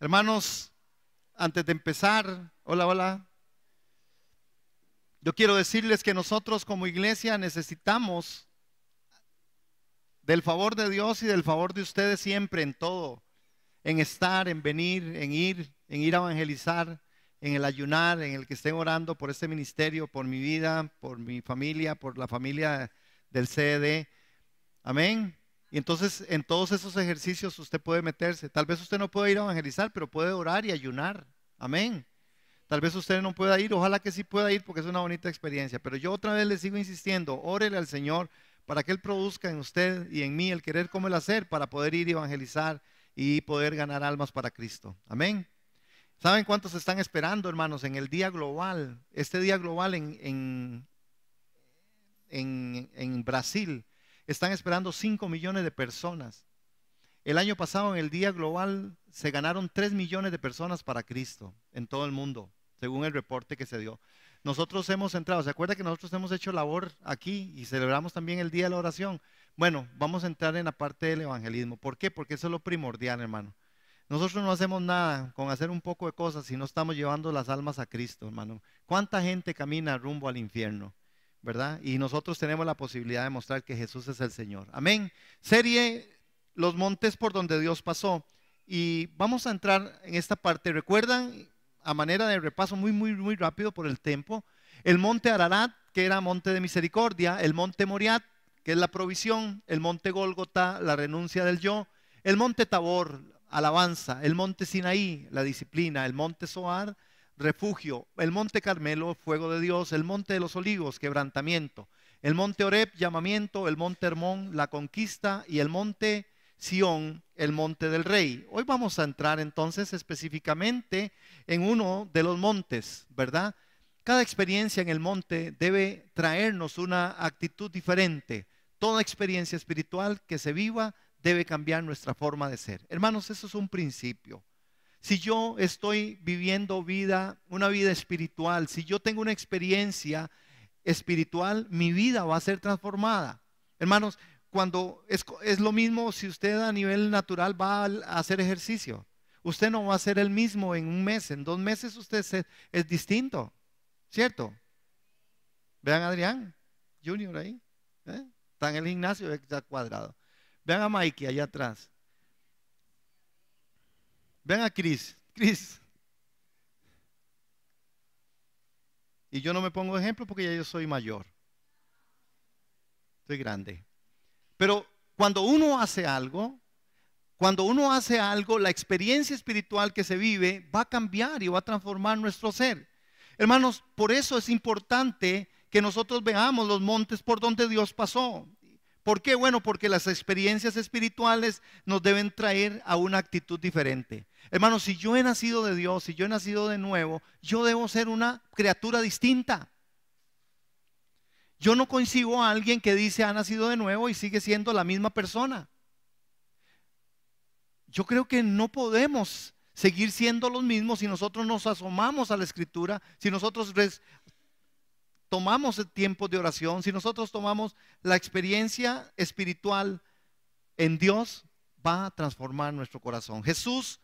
Hermanos, antes de empezar, hola. Yo quiero decirles que nosotros como iglesia necesitamos del favor de Dios y del favor de ustedes siempre en todo, en estar, en venir, en ir a evangelizar, en el ayunar, en el que estén orando por este ministerio, por mi vida, por mi familia, por la familia del CED. Amén. Y entonces en todos esos ejercicios usted puede meterse. Tal vez usted no pueda ir a evangelizar, pero puede orar y ayunar. Amén. Tal vez usted no pueda ir, ojalá que sí pueda ir porque es una bonita experiencia. Pero yo otra vez le sigo insistiendo, órele al Señor para que Él produzca en usted y en mí el querer como el hacer para poder ir y evangelizar y poder ganar almas para Cristo. Amén. ¿Saben cuántos están esperando, hermanos, en el día global? Este día global en Brasil. Están esperando 5 millones de personas. El año pasado en el día global se ganaron 3 millones de personas para Cristo en todo el mundo, según el reporte que se dio. Nosotros hemos entrado, ¿se acuerda que nosotros hemos hecho labor aquí y celebramos también el día de la oración? Bueno, vamos a entrar en la parte del evangelismo. ¿Por qué? Porque eso es lo primordial, hermano. Nosotros no hacemos nada con hacer un poco de cosas si no estamos llevando las almas a Cristo, hermano. ¿Cuánta gente camina rumbo al infierno? ¿Verdad? Y nosotros tenemos la posibilidad de mostrar que Jesús es el Señor. Amén. Serie Los montes por donde Dios pasó. Y vamos a entrar en esta parte. ¿Recuerdan, a manera de repaso muy rápido por el tiempo, el monte Ararat, que era monte de misericordia, el monte Moriat, que es la provisión, el monte Gólgota, la renuncia del yo, el monte Tabor, alabanza, el monte Sinaí, la disciplina, el monte Zoar, refugio, el monte Carmelo, fuego de Dios, el monte de los olivos, quebrantamiento, el monte Oreb, llamamiento, el monte Hermón, la conquista, y el monte Sión, el monte del rey. Hoy vamos a entrar entonces específicamente en uno de los montes, ¿verdad? Cada experiencia en el monte debe traernos una actitud diferente. Toda experiencia espiritual que se viva debe cambiar nuestra forma de ser. Hermanos, eso es un principio. Si yo estoy viviendo una vida espiritual, si yo tengo una experiencia espiritual, mi vida va a ser transformada. Hermanos, cuando es lo mismo si usted a nivel natural va a hacer ejercicio. Usted no va a ser el mismo en un mes, en 2 meses usted es distinto, ¿cierto? Vean a Adrián Junior ahí, está en el gimnasio, está cuadrado. Vean a Mikey allá atrás. Vean a Chris. Y yo no me pongo ejemplo porque ya yo soy mayor. Soy grande. Pero cuando uno hace algo, la experiencia espiritual que se vive va a cambiar y va a transformar nuestro ser. Hermanos, por eso es importante que nosotros veamos los montes por donde Dios pasó. ¿Por qué? Bueno, porque las experiencias espirituales nos deben traer a una actitud diferente. Hermanos, si yo he nacido de Dios, si yo he nacido de nuevo, yo debo ser una criatura distinta. Yo no concibo a alguien que dice ha nacido de nuevo y sigue siendo la misma persona. Yo creo que no podemos seguir siendo los mismos si nosotros nos asomamos a la Escritura, si nosotros tomamos el tiempo de oración, si nosotros tomamos la experiencia espiritual en Dios, va a transformar nuestro corazón. Jesús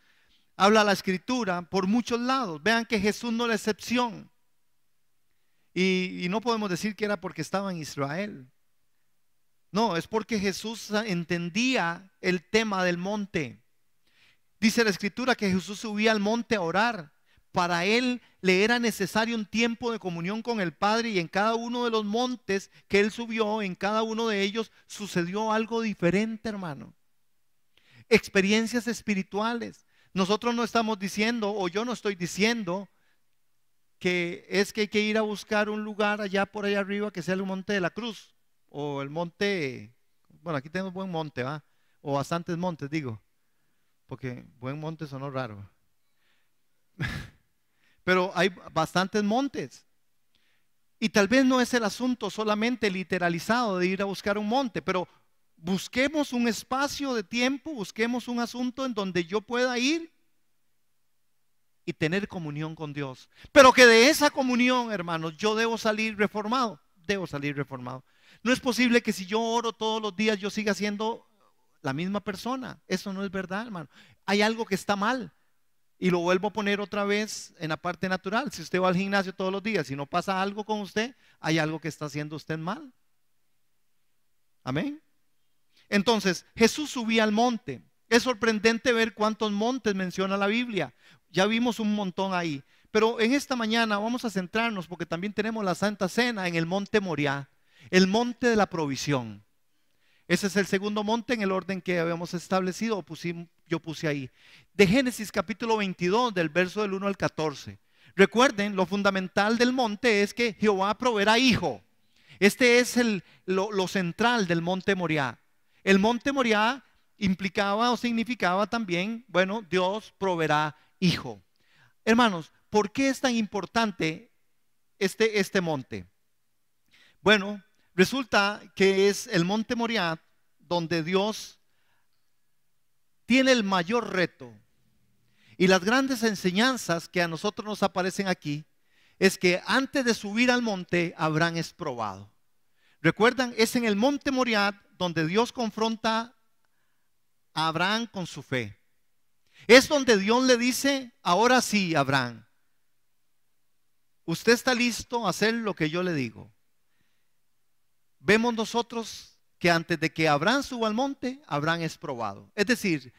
habla la Escritura por muchos lados. Vean que Jesús no es la excepción. Y no podemos decir que era porque estaba en Israel. No, es porque Jesús entendía el tema del monte. Dice la Escritura que Jesús subía al monte a orar. Para él le era necesario un tiempo de comunión con el Padre, y en cada uno de los montes que él subió, en cada uno de ellos sucedió algo diferente, hermano. Experiencias espirituales. Nosotros no estamos diciendo, o yo no estoy diciendo, que es que hay que ir a buscar un lugar allá por allá arriba que sea el monte de la cruz, o el monte, bueno, aquí tenemos buen monte, ¿va? O bastantes montes, digo, porque buen monte sonó raro. Pero hay bastantes montes. Y tal vez no es el asunto solamente literalizado de ir a buscar un monte, pero busquemos un espacio de tiempo, busquemos un asunto en donde yo pueda ir y tener comunión con Dios. Pero que de esa comunión, hermanos, yo debo salir reformado. No es posible que si yo oro todos los días yo siga siendo la misma persona. Eso no es verdad, hermano. Hay algo que está mal. Y lo vuelvo a poner otra vez en la parte natural. Si usted va al gimnasio todos los días y no pasa algo con usted, hay algo que está haciendo usted mal. Amén. Entonces, Jesús subía al monte. Es sorprendente ver cuántos montes menciona la Biblia. Ya vimos un montón ahí. Pero en esta mañana vamos a centrarnos, porque también tenemos la Santa Cena en el monte Moriah, el monte de la provisión. Ese es el segundo monte en el orden que habíamos establecido, yo puse ahí. De Génesis capítulo 22, del verso del 1 al 14. Recuerden, lo fundamental del monte es que Jehová proveerá hijo. Este es lo central del monte Moriah. El monte Moriah implicaba o significaba también, bueno, Dios proveerá hijo. Hermanos, ¿por qué es tan importante este monte? Bueno, resulta que es el monte Moriah donde Dios tiene el mayor reto. Y las grandes enseñanzas que a nosotros nos aparecen aquí es que antes de subir al monte, Abraham es probado. ¿Recuerdan? Es en el monte Moriah donde Dios confronta a Abraham con su fe. Es donde Dios le dice: ahora sí, Abraham, usted está listo a hacer lo que yo le digo. Vemos nosotros que antes de que Abraham suba al monte, Abraham es probado. Es decir,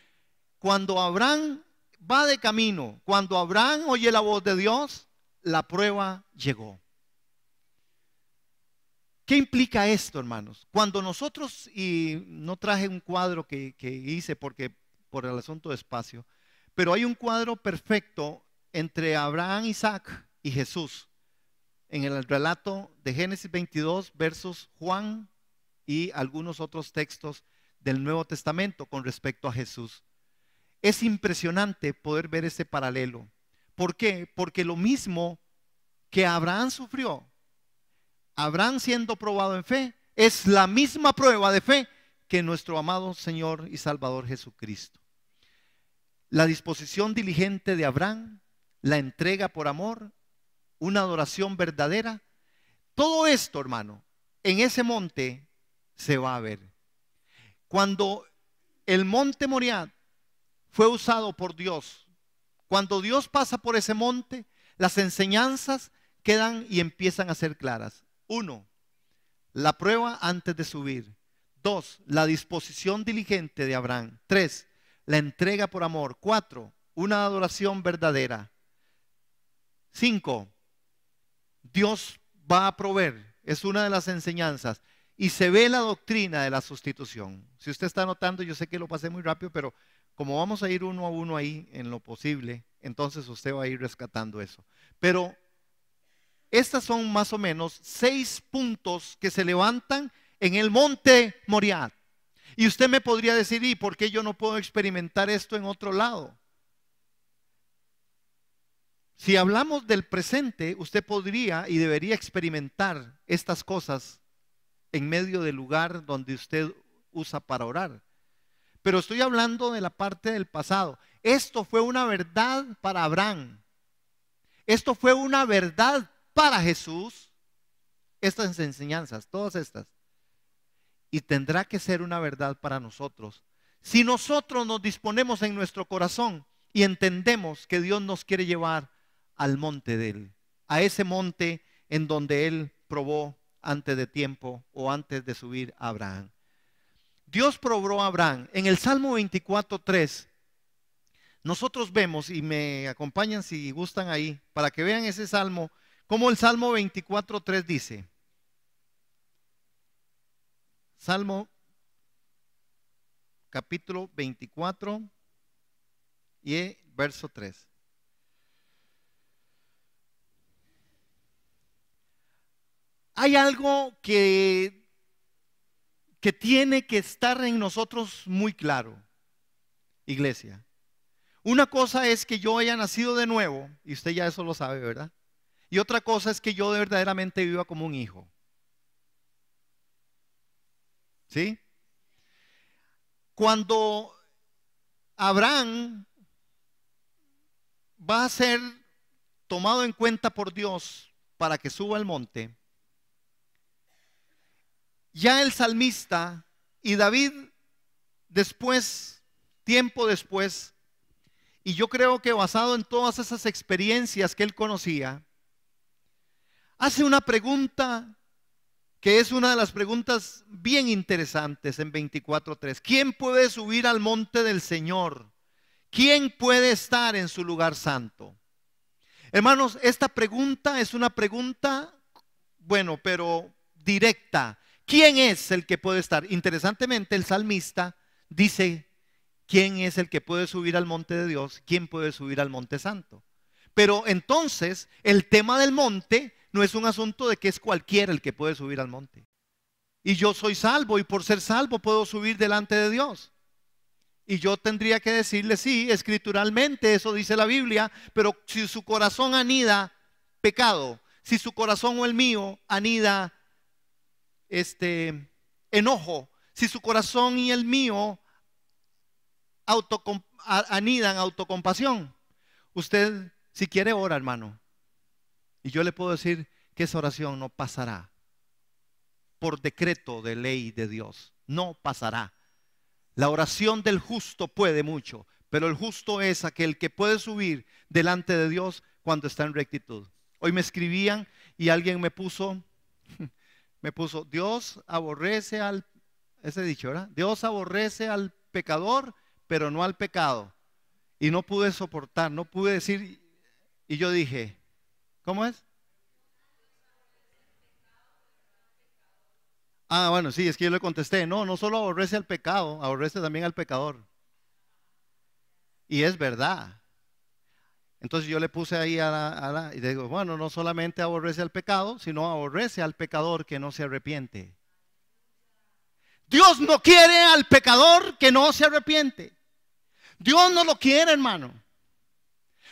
cuando Abraham va de camino, cuando Abraham oye la voz de Dios, la prueba llegó. ¿Qué implica esto, hermanos? Cuando nosotros, y no traje un cuadro que hice porque por el asunto de espacio, pero hay un cuadro perfecto entre Abraham, Isaac y Jesús en el relato de Génesis 22 versus Juan y algunos otros textos del Nuevo Testamento con respecto a Jesús. Es impresionante poder ver ese paralelo. ¿Por qué? Porque lo mismo que Abraham sufrió, Abraham siendo probado en fe, es la misma prueba de fe que nuestro amado Señor y Salvador Jesucristo. La disposición diligente de Abraham, la entrega por amor, una adoración verdadera, todo esto, hermano, en ese monte se va a ver. Cuando el monte Moriah fue usado por Dios, cuando Dios pasa por ese monte, las enseñanzas quedan y empiezan a ser claras. 1, la prueba antes de subir. 2, la disposición diligente de Abraham. 3, la entrega por amor. 4, una adoración verdadera. 5, Dios va a proveer. Es una de las enseñanzas. Y se ve la doctrina de la sustitución. Si usted está notando, yo sé que lo pasé muy rápido, pero como vamos a ir uno a uno ahí en lo posible, entonces usted va a ir rescatando eso. Pero estas son más o menos 6 puntos que se levantan en el monte Moriah. Y usted me podría decir: ¿y por qué yo no puedo experimentar esto en otro lado? Si hablamos del presente, usted podría y debería experimentar estas cosas en medio del lugar donde usted usa para orar. Pero estoy hablando de la parte del pasado. Esto fue una verdad para Abraham. Esto fue una verdad para Jesús. Estas enseñanzas, todas estas. Y tendrá que ser una verdad para nosotros. Si nosotros nos disponemos en nuestro corazón y entendemos que Dios nos quiere llevar al monte de Él, a ese monte en donde Él probó antes de tiempo o antes de subir a Abraham. Dios probó a Abraham. En el Salmo 24:3, nosotros vemos, y me acompañan si gustan ahí, para que vean ese salmo, como el Salmo 24:3 dice. Salmo capítulo 24 y verso 3. Hay algo que tiene que estar en nosotros muy claro, iglesia. Una cosa es que yo haya nacido de nuevo, y usted ya eso lo sabe, ¿verdad? Y otra cosa es que yo verdaderamente viva como un hijo. ¿Sí? Cuando Abraham va a ser tomado en cuenta por Dios para que suba al monte, ya el salmista y David después, tiempo después, Y yo creo que basado en todas esas experiencias que él conocía, hace una pregunta que es una de las preguntas bien interesantes en 24:3. ¿Quién puede subir al monte del Señor? ¿Quién puede estar en su lugar santo? Hermanos, esta pregunta es una pregunta, bueno, pero directa. ¿Quién es el que puede estar? Interesantemente, el salmista dice, ¿quién es el que puede subir al monte de Dios? ¿Quién puede subir al monte santo? Pero entonces, el tema del monte no es un asunto de que es cualquiera el que puede subir al monte. Y yo soy salvo y por ser salvo puedo subir delante de Dios. Y yo tendría que decirle, sí, escrituralmente eso dice la Biblia, pero si su corazón anida pecado, si su corazón o el mío anida enojo, si su corazón y el mío anidan autocompasión, usted si quiere ora, hermano, y yo le puedo decir que esa oración no pasará. Por decreto de ley de Dios, no pasará. La oración del justo puede mucho, pero el justo es aquel que puede subir delante de Dios cuando está en rectitud. Hoy me escribían y alguien me puso, Dios aborrece ese dicho, ¿verdad? Dios aborrece al pecador, pero no al pecado. Y no pude soportar, no pude decir, y yo dije, ¿cómo es? Ah, bueno, sí, es que yo le contesté, no, no solo aborrece al pecado, aborrece también al pecador. Y es verdad. Entonces yo le puse ahí y digo, bueno, no solamente aborrece al pecado, sino aborrece al pecador que no se arrepiente. Dios no quiere al pecador que no se arrepiente. Dios no lo quiere, hermano.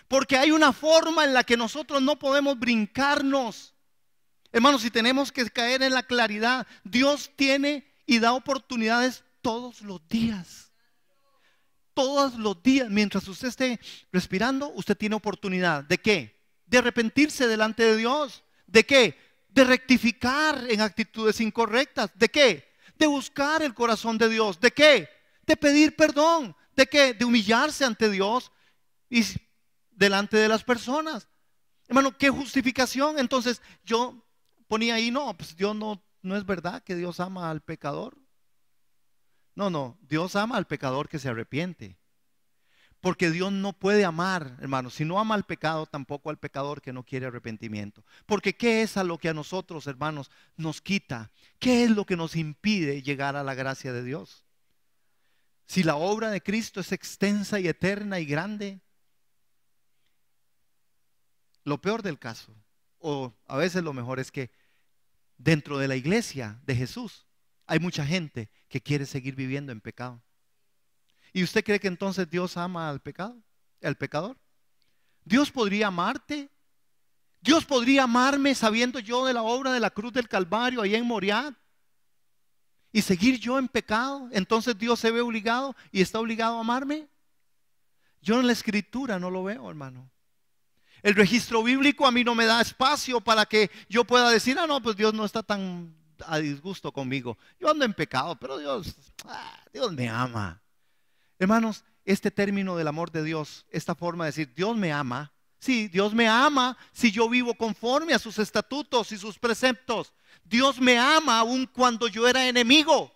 Porque hay una forma en la que nosotros no podemos brincarnos. Hermanos, si tenemos que caer en la claridad, Dios tiene y da oportunidades todos los días. Todos los días, mientras usted esté respirando, usted tiene oportunidad. ¿De qué? De arrepentirse delante de Dios. ¿De qué? De rectificar en actitudes incorrectas. ¿De qué? De buscar el corazón de Dios. ¿De qué? De pedir perdón. ¿De qué? De humillarse ante Dios y delante de las personas. Hermano, ¿qué justificación? Entonces yo ponía ahí, no, pues Dios no es verdad que Dios ama al pecador. No, Dios ama al pecador que se arrepiente. Porque Dios no puede amar, hermanos, si no ama al pecado, tampoco al pecador que no quiere arrepentimiento. Porque ¿qué es a lo que a nosotros, hermanos, nos quita? ¿Qué es lo que nos impide llegar a la gracia de Dios? Si la obra de Cristo es extensa y eterna y grande, lo peor del caso, o a veces lo mejor, es que dentro de la iglesia de Jesús hay mucha gente que quiere seguir viviendo en pecado. ¿Y usted cree que entonces Dios ama al pecado, al pecador? Dios podría amarte. Dios podría amarme sabiendo yo de la obra de la cruz del Calvario allá en Moriah y seguir yo en pecado. Entonces Dios se ve obligado y está obligado a amarme. Yo en la escritura no lo veo, hermano. El registro bíblico a mí no me da espacio para que yo pueda decir, ah, no, pues Dios no está tan a disgusto conmigo. Yo ando en pecado, pero Dios me ama. Hermanos, este término del amor de Dios, esta forma de decir, Dios me ama. Sí, Dios me ama si yo vivo conforme a sus estatutos y sus preceptos. Dios me ama aun cuando yo era enemigo.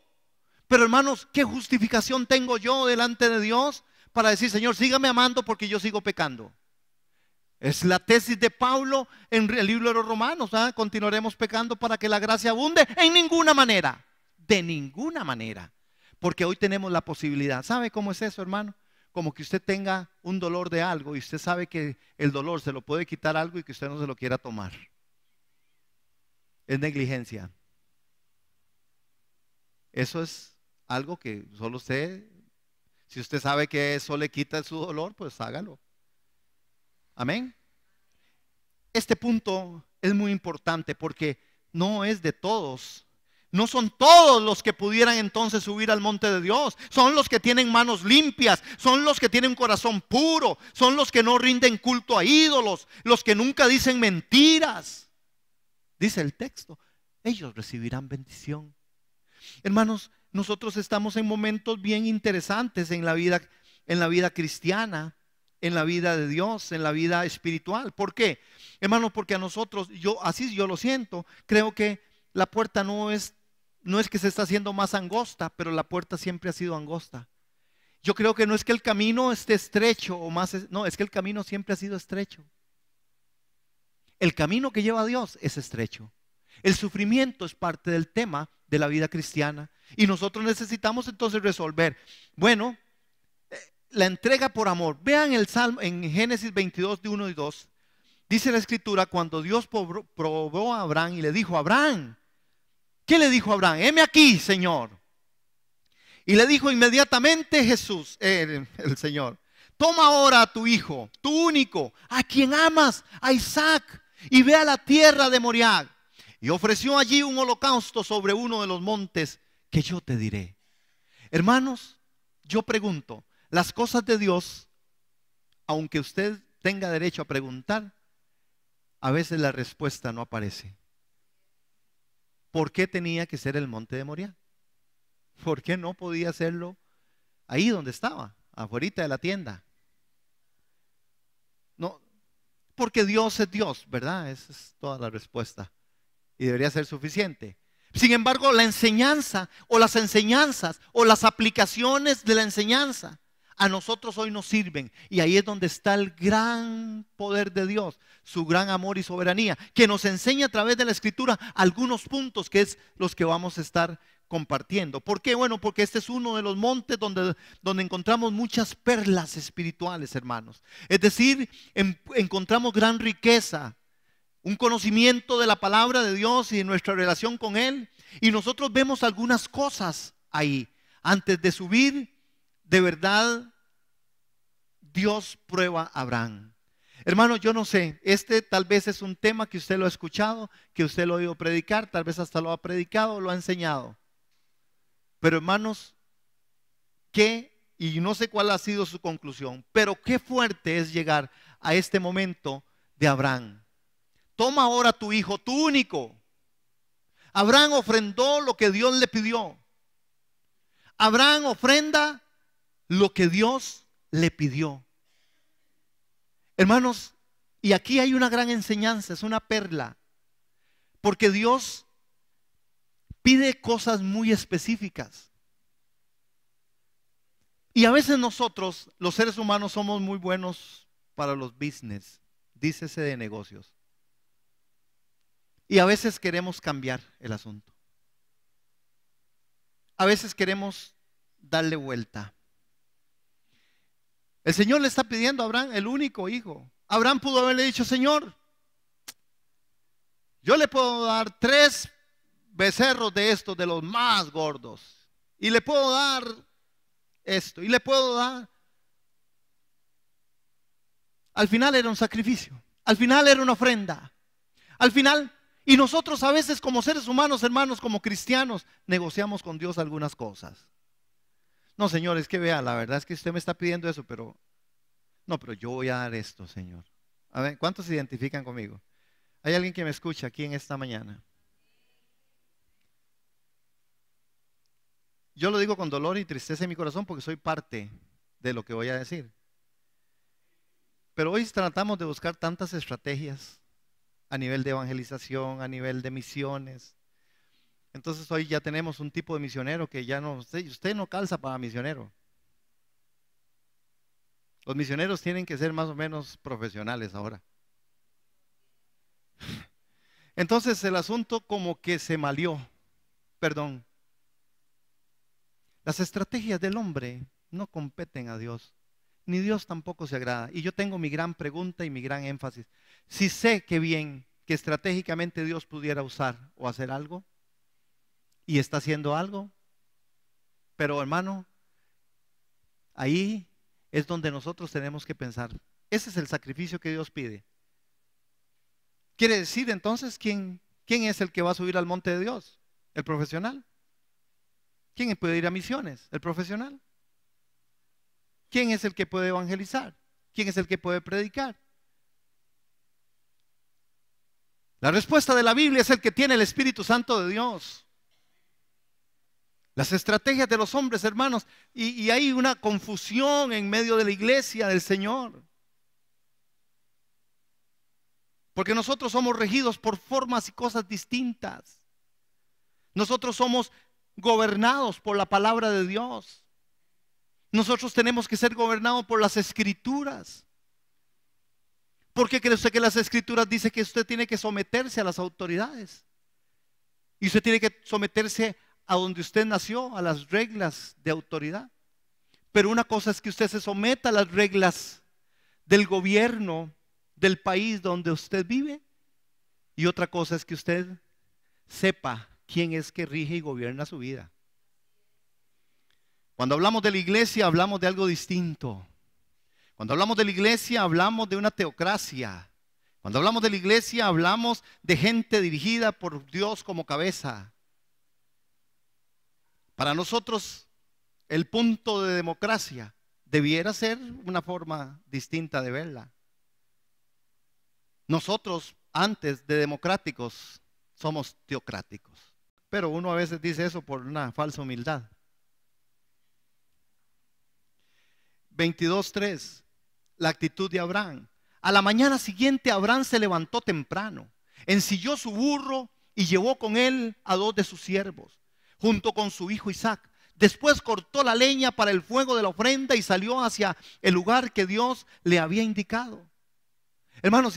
Pero hermanos, ¿qué justificación tengo yo delante de Dios para decir, Señor, sígame amando porque yo sigo pecando? Es la tesis de Pablo en el libro de los Romanos. Continuaremos pecando para que la gracia abunde. En ninguna manera. De ninguna manera. Porque hoy tenemos la posibilidad. ¿Sabe cómo es eso, hermano? Como que usted tenga un dolor de algo y usted sabe que el dolor se lo puede quitar algo y que usted no se lo quiera tomar. Es negligencia. Eso es algo que solo usted, si usted sabe que eso le quita su dolor, pues hágalo. Amén. Este punto es muy importante porque no es de todos. No son todos los que pudieran entonces subir al monte de Dios. Son los que tienen manos limpias, son los que tienen un corazón puro, son los que no rinden culto a ídolos, los que nunca dicen mentiras. Dice el texto, ellos recibirán bendición. Hermanos, nosotros estamos en momentos bien interesantes en la vida cristiana. en la vida de Dios, en la vida espiritual. ¿Por qué? Hermanos, porque a nosotros, así yo lo siento, creo que la puerta no es que se está haciendo más angosta, pero la puerta siempre ha sido angosta. Yo creo que no es que el camino esté estrecho o más, no, es que el camino siempre ha sido estrecho. El camino que lleva a Dios es estrecho. El sufrimiento es parte del tema de la vida cristiana y nosotros necesitamos entonces resolver. Bueno, la entrega por amor. Vean el Salmo en Génesis 22 de 1 y 2. Dice la escritura, cuando Dios probó a Abraham y le dijo, Abraham, ¿qué le dijo a Abraham? Heme aquí, Señor. Y le dijo inmediatamente Jesús, el Señor, toma ahora a tu hijo, tu único, a quien amas, a Isaac, y ve a la tierra de Moriah. Y ofreció allí un holocausto sobre uno de los montes que yo te diré. Hermanos, yo pregunto, las cosas de Dios, aunque usted tenga derecho a preguntar, a veces la respuesta no aparece. ¿Por qué tenía que ser el monte de Moriah? ¿Por qué no podía hacerlo ahí donde estaba, afuera de la tienda? No, porque Dios es Dios, ¿verdad? Esa es toda la respuesta y debería ser suficiente. Sin embargo, la enseñanza o las enseñanzas o las aplicaciones de la enseñanza a nosotros hoy nos sirven, y ahí es donde está el gran poder de Dios, su gran amor y soberanía, que nos enseña a través de la escritura algunos puntos que es los que vamos a estar compartiendo. ¿Por qué? Bueno, porque este es uno de los montes donde encontramos muchas perlas espirituales, hermanos. Es decir, encontramos gran riqueza, un conocimiento de la palabra de Dios y de nuestra relación con Él. Y nosotros vemos algunas cosas ahí. Antes de subir, de verdad, Dios prueba a Abraham. Hermano, yo no sé, tal vez es un tema que usted lo ha escuchado, que usted lo ha oído predicar, tal vez hasta lo ha predicado, lo ha enseñado. Pero hermanos, y no sé cuál ha sido su conclusión, pero qué fuerte es llegar a este momento de Abraham. Toma ahora tu hijo, tu único. Abraham ofrendó lo que Dios le pidió. Abraham ofrenda lo que Dios le pidió. Hermanos, y aquí hay una gran enseñanza, es una perla, porque Dios pide cosas muy específicas. Y a veces nosotros, los seres humanos, somos muy buenos para los business, dícese de negocios. Y a veces queremos cambiar el asunto. A veces queremos darle vuelta. El Señor le está pidiendo a Abraham el único hijo. Abraham pudo haberle dicho, Señor, yo le puedo dar 3 becerros de estos, de los más gordos, y le puedo dar esto, y le puedo dar. Al final era un sacrificio, al final era una ofrenda, al final. Y nosotros a veces como seres humanos, hermanos, como cristianos, negociamos con Dios algunas cosas. No, Señor, es que vea, la verdad es que usted me está pidiendo eso, pero yo voy a dar esto, Señor. A ver, ¿cuántos se identifican conmigo? ¿Hay alguien que me escucha aquí en esta mañana? Yo lo digo con dolor y tristeza en mi corazón porque soy parte de lo que voy a decir. Pero hoy tratamos de buscar tantas estrategias a nivel de evangelización, a nivel de misiones. Entonces hoy ya tenemos un tipo de misionero que ya no, usted no calza para misionero. Los misioneros tienen que ser más o menos profesionales ahora. Entonces el asunto como que se maleó, perdón. Las estrategias del hombre no competen a Dios, ni Dios tampoco se agrada. Y yo tengo mi gran pregunta y mi gran énfasis. Si sé que bien, que estratégicamente Dios pudiera usar o hacer algo, y está haciendo algo, pero hermano, ahí es donde nosotros tenemos que pensar. Ese es el sacrificio que Dios pide. Quiere decir entonces, ¿quién es el que va a subir al monte de Dios? ¿El profesional? ¿Quién puede ir a misiones? ¿El profesional? ¿Quién es el que puede evangelizar? ¿Quién es el que puede predicar? La respuesta de la Biblia es el que tiene el Espíritu Santo de Dios. Las estrategias de los hombres, hermanos, y hay una confusión en medio de la iglesia del Señor. Porque nosotros somos regidos por formas y cosas distintas. Nosotros somos gobernados por la palabra de Dios. Nosotros tenemos que ser gobernados por las escrituras. ¿Por qué cree usted que las escrituras dicen que usted tiene que someterse a las autoridades? Y usted tiene que someterse a donde usted nació, a las reglas de autoridad. Pero una cosa es que usted se someta a las reglas del gobierno del país donde usted vive. Y otra cosa es que usted sepa quién es que rige y gobierna su vida. Cuando hablamos de la iglesia, hablamos de algo distinto. Cuando hablamos de la iglesia, hablamos de una teocracia. Cuando hablamos de la iglesia, hablamos de gente dirigida por Dios como cabeza. Para nosotros, el punto de democracia debiera ser una forma distinta de verla. Nosotros, antes de democráticos, somos teocráticos. Pero uno a veces dice eso por una falsa humildad. 22:3, la actitud de Abraham. A la mañana siguiente Abraham se levantó temprano, ensilló su burro y llevó con él a 2 de sus siervos, junto con su hijo Isaac. Después cortó la leña para el fuego de la ofrenda y salió hacia el lugar que Dios le había indicado. Hermanos,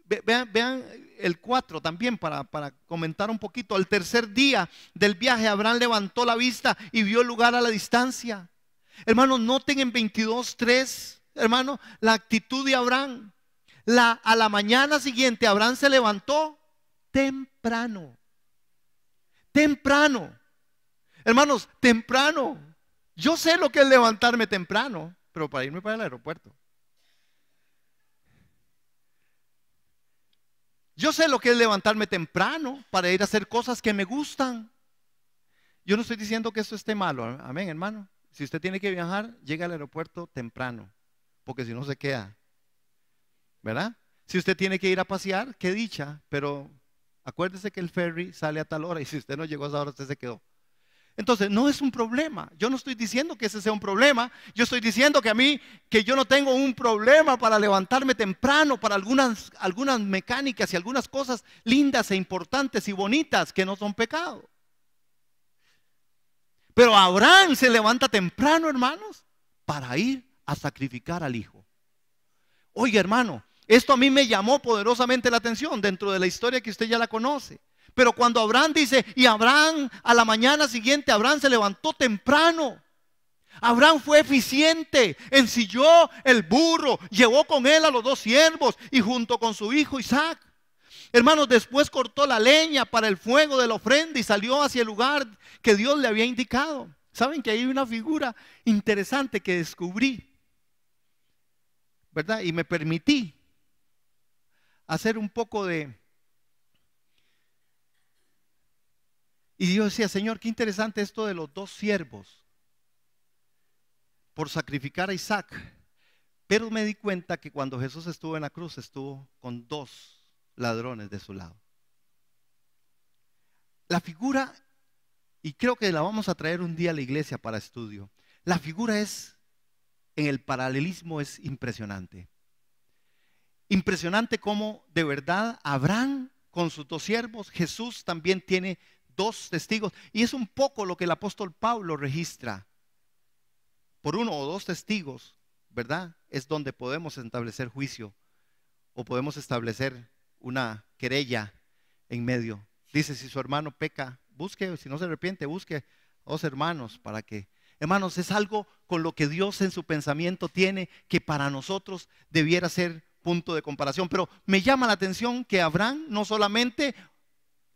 vean el 4 también para comentar un poquito. Al tercer día del viaje, Abraham levantó la vista y vio el lugar a la distancia. Hermanos, noten en 22:3, hermano, la actitud de Abraham. A la mañana siguiente, Abraham se levantó temprano. Temprano. Hermanos, temprano. Yo sé lo que es levantarme temprano, pero para irme para el aeropuerto. Yo sé lo que es levantarme temprano para ir a hacer cosas que me gustan. Yo no estoy diciendo que esto esté malo, amén, hermano. Si usted tiene que viajar, llegue al aeropuerto temprano, porque si no se queda, ¿verdad? Si usted tiene que ir a pasear, qué dicha, pero acuérdese que el ferry sale a tal hora y si usted no llegó a esa hora, usted se quedó. Entonces, no es un problema. Yo no estoy diciendo que ese sea un problema. Yo estoy diciendo que yo no tengo un problema para levantarme temprano, para algunas mecánicas y algunas cosas lindas e importantes y bonitas que no son pecado. Pero Abraham se levanta temprano, hermanos, para ir a sacrificar al hijo. Oye, hermano, esto a mí me llamó poderosamente la atención dentro de la historia que usted ya la conoce. Pero cuando Abraham dice, y Abraham a la mañana siguiente, Abraham se levantó temprano. Abraham fue eficiente, ensilló el burro, llevó con él a los 2 siervos y junto con su hijo Isaac. Hermanos, después cortó la leña para el fuego de la ofrenda y salió hacia el lugar que Dios le había indicado. Saben que hay una figura interesante que descubrí, ¿verdad? Y me permití hacer un poco de... Y yo decía, Señor, qué interesante esto de los 2 siervos por sacrificar a Isaac. Pero me di cuenta que cuando Jesús estuvo en la cruz, estuvo con 2 ladrones de su lado. La figura, y creo que la vamos a traer un día a la iglesia para estudio, la figura es, en el paralelismo es impresionante. Impresionante cómo de verdad Abraham con sus 2 siervos, Jesús también tiene 2 testigos, y es un poco lo que el apóstol Pablo registra. Por 1 o 2 testigos, ¿verdad? Es donde podemos establecer juicio o podemos establecer una querella en medio. Dice, si su hermano peca, busque, si no se arrepiente, busque 2 hermanos para que... Hermanos, es algo con lo que Dios en su pensamiento tiene que para nosotros debiera ser punto de comparación. Pero me llama la atención que Abraham no solamente...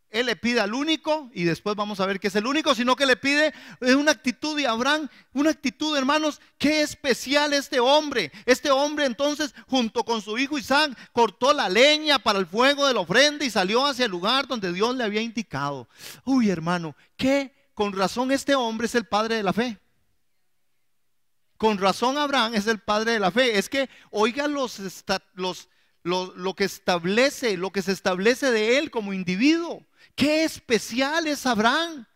Él le pide al único y después vamos a ver que es el único, sino que le pide una actitud de Abraham, una actitud, hermanos, qué especial este hombre. Este hombre entonces junto con su hijo Isaac cortó la leña para el fuego de la ofrenda y salió hacia el lugar donde Dios le había indicado. Uy, hermano, que con razón este hombre es el padre de la fe. Con razón Abraham es el padre de la fe. Es que oigan lo que se establece de él como individuo. Qué especial es Abraham.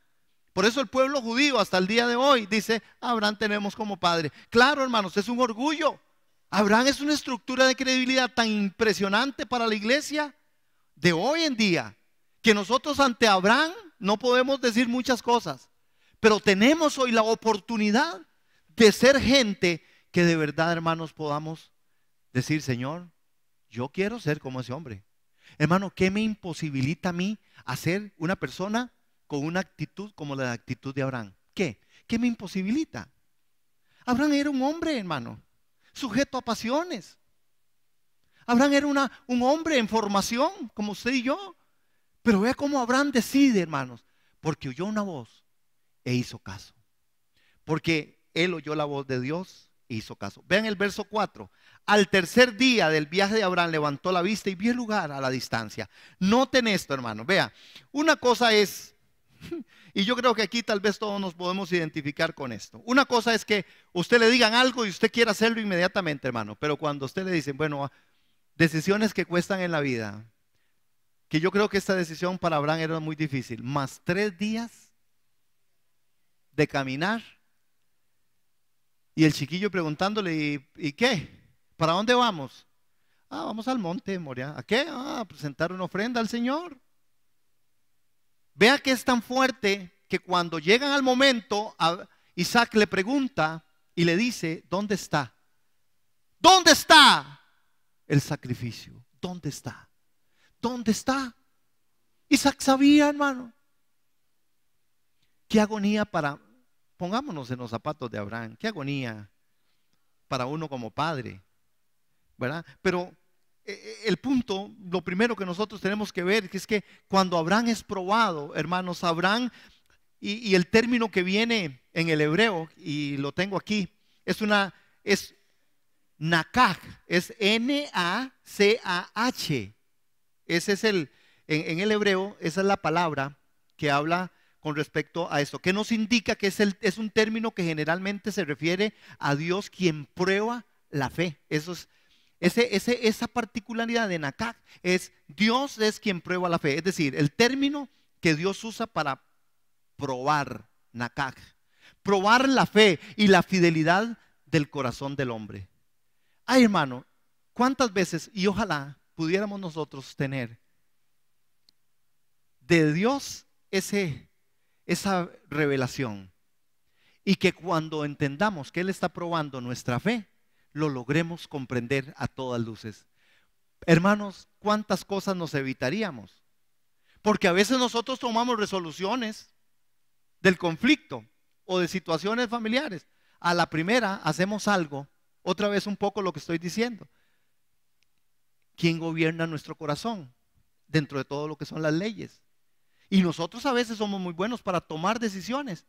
Por eso el pueblo judío hasta el día de hoy dice, Abraham tenemos como padre. Claro, hermanos, es un orgullo. Abraham es una estructura de credibilidad tan impresionante para la iglesia de hoy en día, que nosotros ante Abraham no podemos decir muchas cosas, pero tenemos hoy la oportunidad de ser gente que de verdad, hermanos, podamos decir: Señor, yo quiero ser como ese hombre. Hermano, ¿qué me imposibilita a mí a ser una persona con una actitud como la actitud de Abraham? ¿Qué? ¿Qué me imposibilita? Abraham era un hombre, hermano, sujeto a pasiones. Abraham era un hombre en formación, como usted y yo. Pero vea cómo Abraham decide, hermanos, porque oyó una voz e hizo caso. Porque él oyó la voz de Dios e hizo caso. Vean el verso 4. Al tercer día del viaje de Abraham levantó la vista y vio el lugar a la distancia. Noten esto, hermano. Vea, una cosa es, y yo creo que aquí tal vez todos nos podemos identificar con esto. Una cosa es que usted le digan algo y usted quiera hacerlo inmediatamente, hermano. Pero cuando usted le dicen, bueno, decisiones que cuestan en la vida, que yo creo que esta decisión para Abraham era muy difícil, más 3 días de caminar, y el chiquillo preguntándole: ¿y qué? ¿Para dónde vamos? Vamos al monte Moriah. ¿A qué? A presentar una ofrenda al Señor. Vea que es tan fuerte que cuando llegan al momento, Isaac le pregunta y le dice: ¿dónde está? ¿Dónde está el sacrificio? ¿Dónde está? ¿Dónde está? Isaac sabía, hermano. Qué agonía pongámonos en los zapatos de Abraham, qué agonía para uno como padre, ¿verdad? Pero el punto, lo primero que nosotros tenemos que ver es que cuando Abraham es probado, hermanos, Abraham, y el término que viene en el hebreo, y lo tengo aquí, es Nakaj, es N-A-C-A-H. Ese es en el hebreo, esa es la palabra que habla con respecto a esto, que nos indica que es un término que generalmente se refiere a Dios quien prueba la fe. Eso es, esa particularidad de Nakaj es: Dios es quien prueba la fe. Es decir, el término que Dios usa para probar, Nakaj, probar la fe y la fidelidad del corazón del hombre. Ay, hermano, ¿cuántas veces, y ojalá pudiéramos nosotros tener de Dios esa revelación, y que cuando entendamos que Él está probando nuestra fe, lo logremos comprender a todas luces? Hermanos, ¿cuántas cosas nos evitaríamos? Porque a veces nosotros tomamos resoluciones del conflicto o de situaciones familiares. A la primera hacemos algo, otra vez un poco lo que estoy diciendo. ¿Quién gobierna nuestro corazón dentro de todo lo que son las leyes? Y nosotros a veces somos muy buenos para tomar decisiones,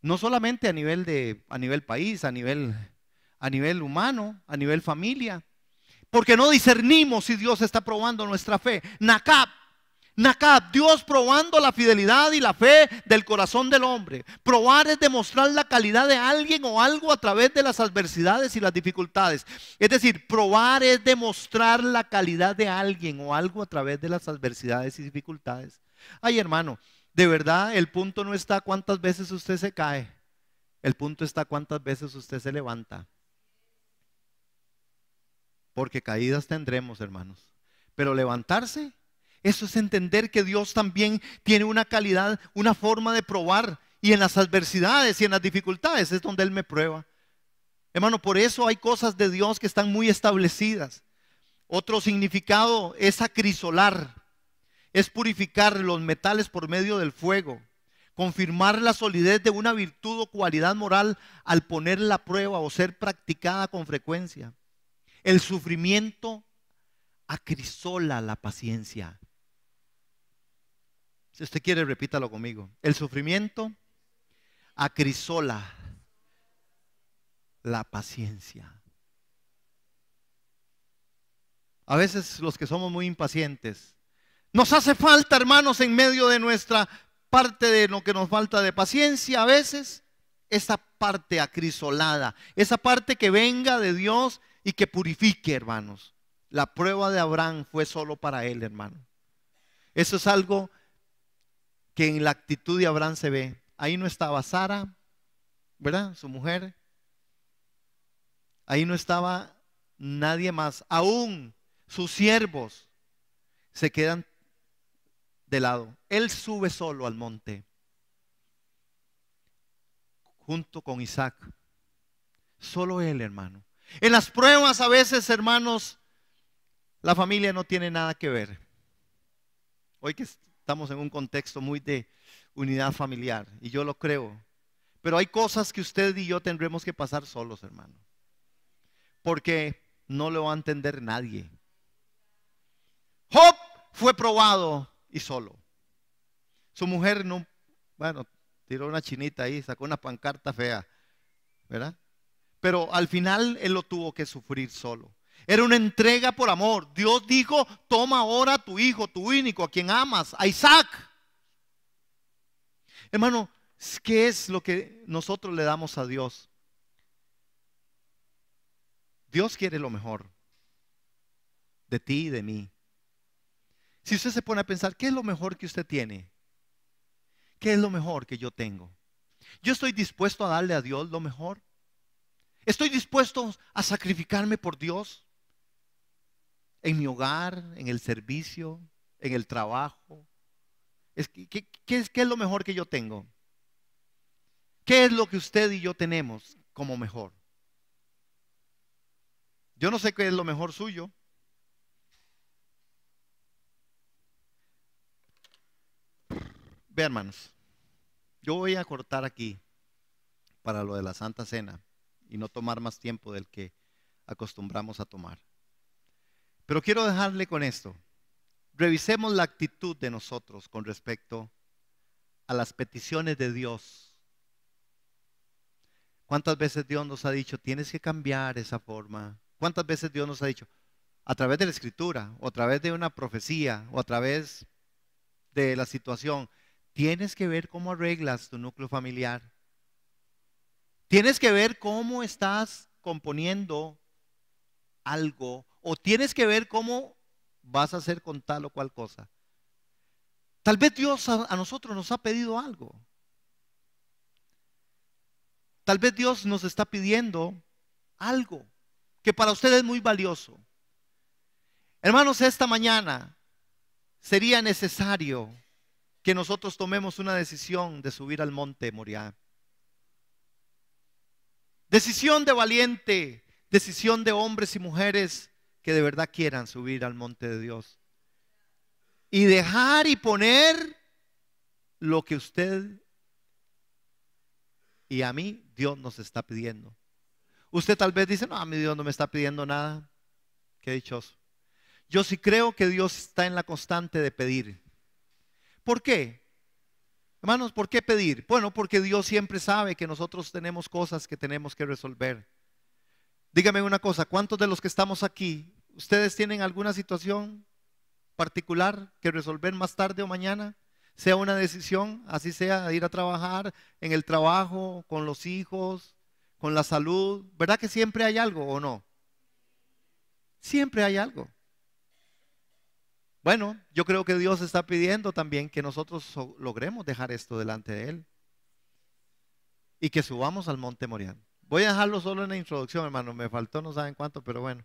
no solamente a nivel país, a nivel humano, a nivel familia, porque no discernimos si Dios está probando nuestra fe. Nakab, Dios probando la fidelidad y la fe del corazón del hombre. Probar es demostrar la calidad de alguien o algo a través de las adversidades y las dificultades. Es decir, probar es demostrar la calidad de alguien o algo a través de las adversidades y dificultades. Ay, hermano, de verdad el punto no está cuántas veces usted se cae, el punto está cuántas veces usted se levanta. Porque caídas tendremos, hermanos, pero levantarse, eso es entender que Dios también tiene una calidad, una forma de probar, y en las adversidades y en las dificultades es donde Él me prueba. Hermano, por eso hay cosas de Dios que están muy establecidas. Otro significado es acrisolar, es purificar los metales por medio del fuego, confirmar la solidez de una virtud o cualidad moral al ponerla a prueba o ser practicada con frecuencia. El sufrimiento acrisola la paciencia. Si usted quiere, repítalo conmigo. El sufrimiento acrisola la paciencia. A veces los que somos muy impacientes, nos hace falta, hermanos, en medio de nuestra parte de lo que nos falta de paciencia, a veces esa parte acrisolada, esa parte que venga de Dios y que purifique, hermanos. La prueba de Abraham fue solo para él, hermano. Eso es algo que en la actitud de Abraham se ve. Ahí no estaba Sara, ¿verdad? Su mujer. Ahí no estaba nadie más, aún sus siervos se quedan de lado. Él sube solo al monte, junto con Isaac. Solo él, hermano. En las pruebas a veces, hermanos, la familia no tiene nada que ver. Hoy que estamos en un contexto muy de unidad familiar, y yo lo creo. Pero hay cosas que usted y yo tendremos que pasar solos, hermano. Porque no lo va a entender nadie. Job fue probado y solo. Su mujer no, bueno, tiró una chinita ahí, sacó una pancarta fea, ¿verdad? Pero al final él lo tuvo que sufrir solo. Era una entrega por amor. Dios dijo, toma ahora a tu hijo, tu único, a quien amas, a Isaac. Hermano, ¿qué es lo que nosotros le damos a Dios? Dios quiere lo mejor de ti y de mí. Si usted se pone a pensar, ¿qué es lo mejor que usted tiene? ¿Qué es lo mejor que yo tengo? Yo estoy dispuesto a darle a Dios lo mejor. Estoy dispuesto a sacrificarme por Dios en mi hogar, en el servicio, en el trabajo. ¿Qué es lo mejor que yo tengo? ¿Qué es lo que usted y yo tenemos como mejor? Yo no sé qué es lo mejor suyo. Ve, hermanos, yo voy a cortar aquí para lo de la Santa Cena y no tomar más tiempo del que acostumbramos a tomar. Pero quiero dejarle con esto. Revisemos la actitud de nosotros con respecto a las peticiones de Dios. ¿Cuántas veces Dios nos ha dicho, tienes que cambiar esa forma? ¿Cuántas veces Dios nos ha dicho, a través de la Escritura, o a través de una profecía, o a través de la situación, tienes que ver cómo arreglas tu núcleo familiar? Tienes que ver cómo estás componiendo algo, o tienes que ver cómo vas a hacer con tal o cual cosa. Tal vez Dios a nosotros nos ha pedido algo. Tal vez Dios nos está pidiendo algo que para usted es muy valioso. Hermanos, esta mañana sería necesario que nosotros tomemos una decisión de subir al monte Moriah. Decisión de valiente, decisión de hombres y mujeres que de verdad quieran subir al monte de Dios. Y dejar y poner lo que usted y a mí Dios nos está pidiendo. Usted tal vez dice, no, a mí Dios no me está pidiendo nada. Qué dichoso. Yo sí creo que Dios está en la constante de pedir. ¿Por qué? Hermanos, ¿por qué pedir? Bueno, porque Dios siempre sabe que nosotros tenemos cosas que tenemos que resolver. Dígame una cosa, ¿cuántos de los que estamos aquí, ustedes tienen alguna situación particular que resolver más tarde o mañana? Sea una decisión, así sea ir a trabajar, en el trabajo, con los hijos, con la salud. ¿Verdad que siempre hay algo o no? Siempre hay algo. Bueno, yo creo que Dios está pidiendo también que nosotros logremos dejar esto delante de Él y que subamos al monte Moriah. Voy a dejarlo solo en la introducción, hermano. Me faltó no saben cuánto, pero bueno.